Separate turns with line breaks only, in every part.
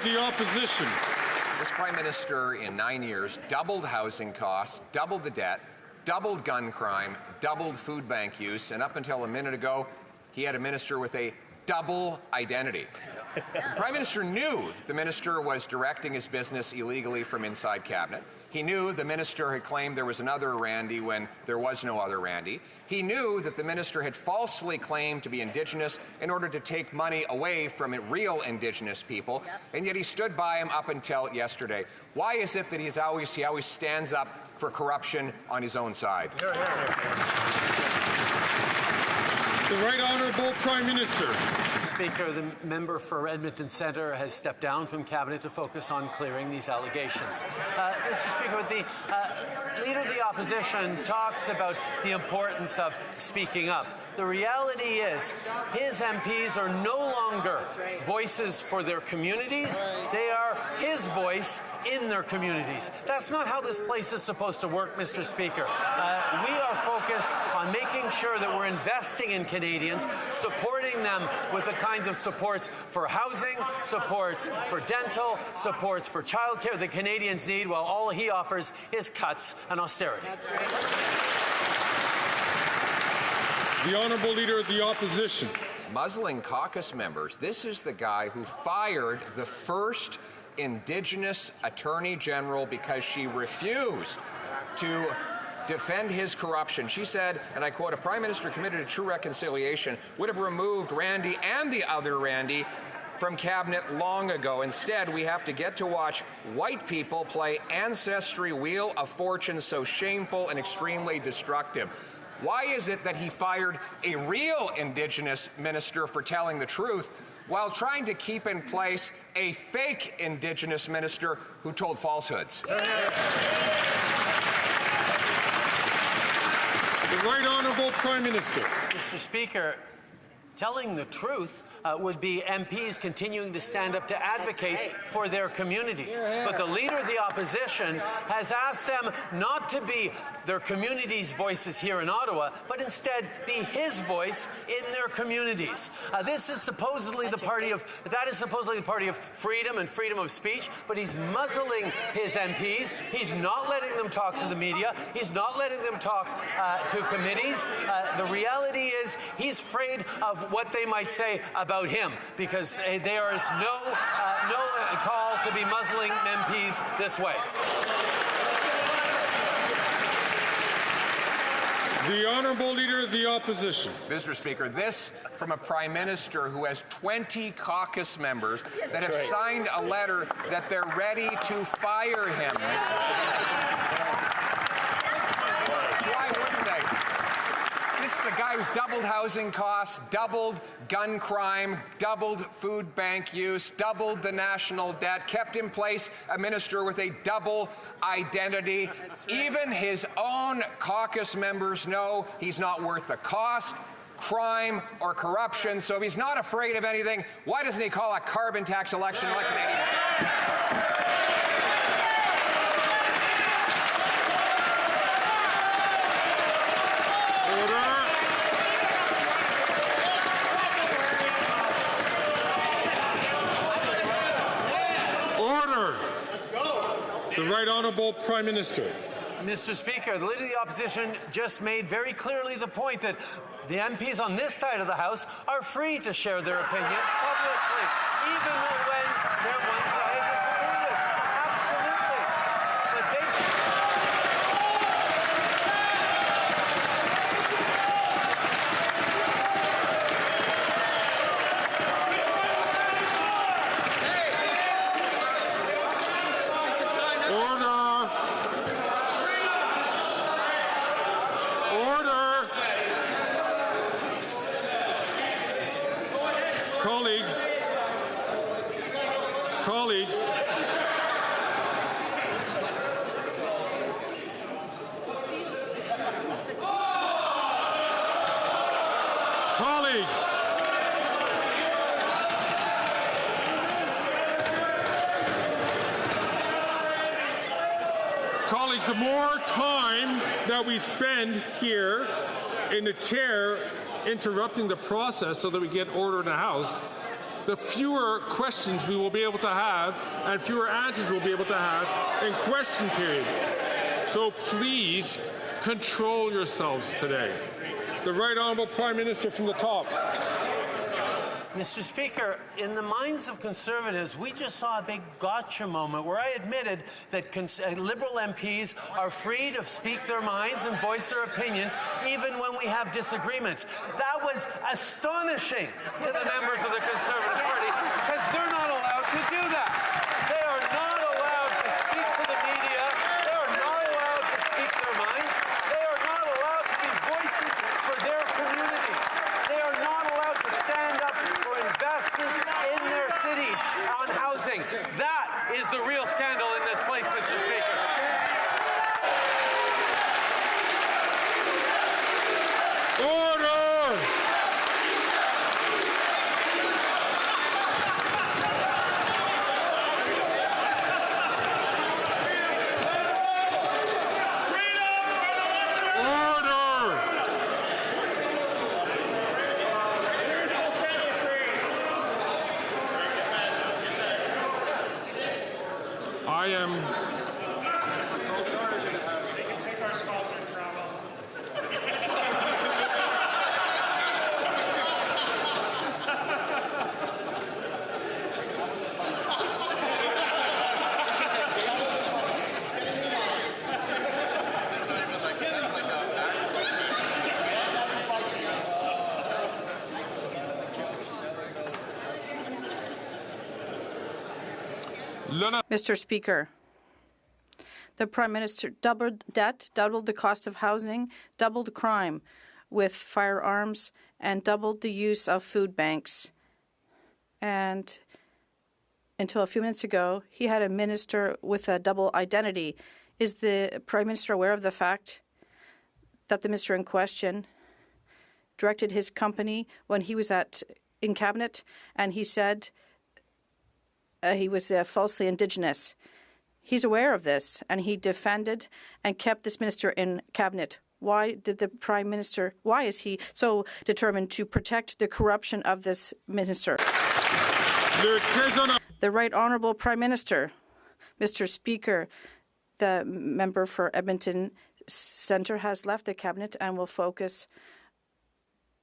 of the Opposition.
This Prime Minister in 9 years doubled housing costs, doubled the debt, doubled gun crime, doubled food bank use, and up until a minute ago, he had a minister with a double identity. The Prime Minister knew that the minister was directing his business illegally from inside cabinet. He knew the minister had claimed there was another Randy when there was no other Randy. He knew that the minister had falsely claimed to be Indigenous in order to take money away from real Indigenous people, and yet he stood by him up until yesterday. Why is it that he always stands up for corruption on his own side?
The Right Honourable Prime Minister.
Speaker, the member for Edmonton Centre has stepped down from Cabinet to focus on clearing these allegations. Mr. Speaker, the Leader of the Opposition talks about the importance of speaking up. The reality is his MPs are no longer voices for their communities. They are his voice in their communities. That's not how this place is supposed to work, Mr. Speaker. We are focused on making sure that we're investing in Canadians, supporting them with the kinds of supports for housing, supports for dental, supports for childcare that Canadians need, while all he offers is cuts and austerity.
That's right.
The Honourable Leader of the Opposition.
Muzzling caucus members. This is the guy who fired the first Indigenous Attorney General because she refused to defend his corruption. She said, and I quote, "A Prime Minister committed to true reconciliation would have removed Randy and the other Randy from cabinet long ago. Instead, we have to get to watch white people play ancestry wheel of fortune so shameful and extremely destructive." Why is it that he fired a real Indigenous minister for telling the truth while trying to keep in place a fake Indigenous minister who told falsehoods?
The Right Honourable Prime Minister.
Mr. Speaker, telling the truth would be MPs continuing to stand up to advocate for their communities. But the Leader of the Opposition has asked them not to be their communities' voices here in Ottawa, but instead be his voice in their communities. That is supposedly the party of freedom and freedom of speech, but he's muzzling his MPs. He's not letting them talk to the media. He's not letting them talk to committees. The reality is he's afraid of what they might say about him, because there is no call to be muzzling MPs this way.
The Honourable Leader of the Opposition.
Mr. Speaker, this from a Prime Minister who has 20 caucus members that have signed a letter that they're ready to fire him. Why wouldn't they? This is the guy who's doubled housing costs, doubled gun crime, doubled food bank use, doubled the national debt, kept in place a minister with a double identity. Even his own caucus members know he's not worth the cost, crime, or corruption. So if he's not afraid of anything, why doesn't he call a carbon tax election like an idiot?
The Right Honourable Prime Minister.
Mr. Speaker, the Leader of the Opposition just made very clearly the point that the MPs on this side of the House are free to share their opinions publicly, even when they're ones that I disagree with. Absolutely. But
Colleagues, the more time that we spend here in the chair interrupting the process so that we get order in the House, the fewer questions we will be able to have and fewer answers we'll be able to have in question period. So please control yourselves today. The Right Honourable Prime Minister from the top.
Mr. Speaker, in the minds of Conservatives, we just saw a big gotcha moment where I admitted that Liberal MPs are free to speak their minds and voice their opinions even when we have disagreements. That was astonishing to the members of the Conservative Party because they're not allowed to do that. They are not allowed to speak to the media. They are not allowed to speak their minds. They are not allowed to be voices for their communities. They are not allowed to stand up for investments in their cities on housing. That is the real scandal in this place, Mr. Speaker.
Order! I am.
Mr. Speaker, the Prime Minister doubled debt, doubled the cost of housing, doubled crime with firearms, and doubled the use of food banks. And until a few minutes ago, he had a minister with a double identity. Is the Prime Minister aware of the fact that the minister in question directed his company when he was in cabinet, and he said he was falsely Indigenous? He's aware of this, and he defended and kept this minister in cabinet. Why did the Prime Minister, why is he so determined to protect the corruption of this minister? The Right Honourable Prime Minister. Mr. Speaker, the member for Edmonton Centre has left the cabinet and will focus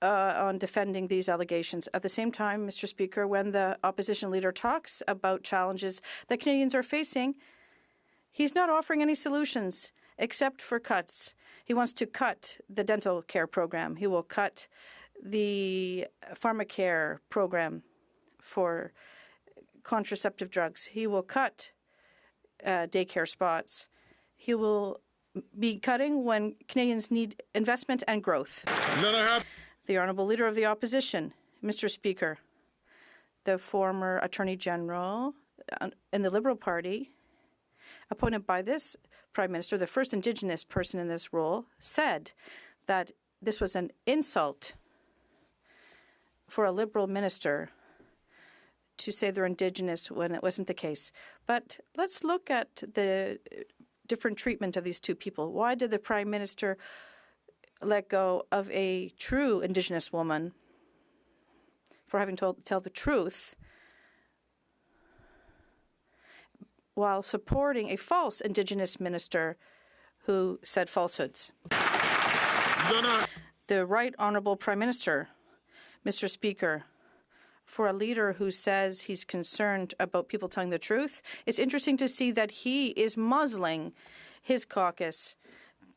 on defending these allegations. At the same time, Mr. Speaker, when the opposition leader talks about challenges that Canadians are facing, he's not offering any solutions except for cuts. He wants to cut the dental care program. He will cut the pharmacare program for contraceptive drugs. He will cut daycare spots. He will be cutting when Canadians need investment and growth. The Honourable Leader of the Opposition, Mr. Speaker, the former Attorney General in the Liberal Party, appointed by this Prime Minister, the first Indigenous person in this role, said that this was an insult for a Liberal minister to say they're Indigenous when it wasn't the case. But let's look at the different treatment of these two people. Why did the Prime Minister let go of a true Indigenous woman for having to tell the truth while supporting a false Indigenous minister who said falsehoods? The Right Honourable Prime Minister, Mr. Speaker, for a leader who says he's concerned about people telling the truth, it's interesting to see that he is muzzling his caucus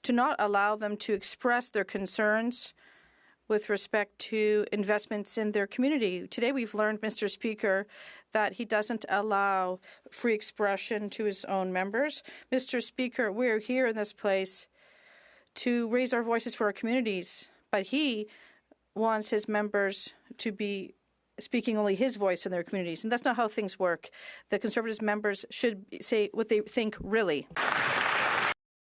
to not allow them to express their concerns with respect to investments in their community. Today we've learned, Mr. Speaker, that he doesn't allow free expression to his own members. Mr. Speaker, we're here in this place to raise our voices for our communities, but he wants his members to be speaking only his voice in their communities, and that's not how things work. The Conservative members should say what they think really.